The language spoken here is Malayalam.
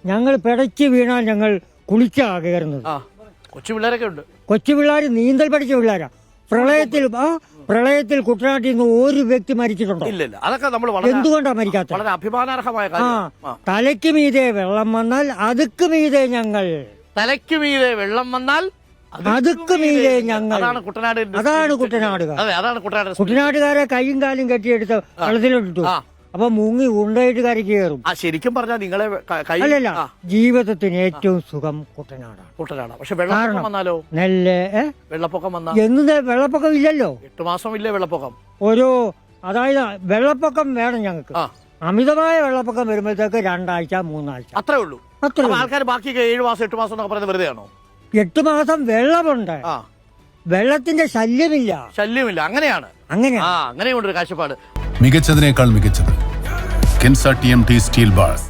ഞങ്ങൾ പിടച്ച് വീണാൽ ഞങ്ങൾ കുളിച്ചാ കയറുന്നത്. കൊച്ചു പിള്ളേരൊക്കെ ഉണ്ട്. കൊച്ചു പിള്ളേർ നീന്തൽ പഠിച്ച പിള്ളേരാ. പ്രളയത്തിൽ കുട്ടനാട്ടിൽ നിന്ന് ഒരു വ്യക്തി മരിച്ചിട്ടുണ്ടോ? ഇല്ല. അതൊക്കെ നമ്മൾ എന്തുകൊണ്ടാ മരിക്കാത്ത? വളരെ അഭിമാനാർഹമായ കാര്യം. തലയ്ക്ക് മീതെ വെള്ളം വന്നാൽ അതുക്ക് മീതെ ഞങ്ങൾ. തലയ്ക്ക് മീതെ വെള്ളം വന്നാൽ അതുക്ക് മീതെ ഞങ്ങൾ. അതാണ് കുട്ടനാടുകാർ. അതാണ് കുട്ടനാട്ടുകാരെ കൈയും കാലും കെട്ടിയെടുത്ത് വെള്ളത്തിലിട്ടു. അപ്പൊ മുങ്ങി ഉണ്ടയിട്ട് കരയ്ക്ക് കയറും. ശരിക്കും പറഞ്ഞാൽ നിങ്ങളെ അല്ലല്ല, ജീവിതത്തിന് ഏറ്റവും സുഖം കുട്ടനാടാണ്. പക്ഷെ വെള്ളപ്പൊക്കം വന്നാലോ? വെള്ളപ്പൊക്കം വന്നാൽ വെള്ളപ്പൊക്കം ഇല്ലല്ലോ. 8 മാസം ഇല്ലേ വെള്ളപ്പൊക്കം? അതായത് വെള്ളപ്പൊക്കം വേണം ഞങ്ങൾക്ക്. അമിതമായ വെള്ളപ്പൊക്കം വരുമ്പോഴത്തേക്ക് 2 ആഴ്ച 3 ആഴ്ച അത്രേ ഉള്ളൂ. ആൾക്കാർ ബാക്കി 7 മാസം 8 മാസം എന്നൊക്കെ പറയുന്നത് വെറുതെ ആണോ? 8 മാസം വെള്ളമുണ്ട്, വെള്ളത്തിന്റെ ശല്യമില്ല. അങ്ങനെയാണ്. അങ്ങനെയുണ്ട് ഒരു കാഴ്ചപ്പാട്. മികച്ചതിനേക്കാൾ മികച്ചത് കെൻസ TMT സ്റ്റീൽ ബാർസ്.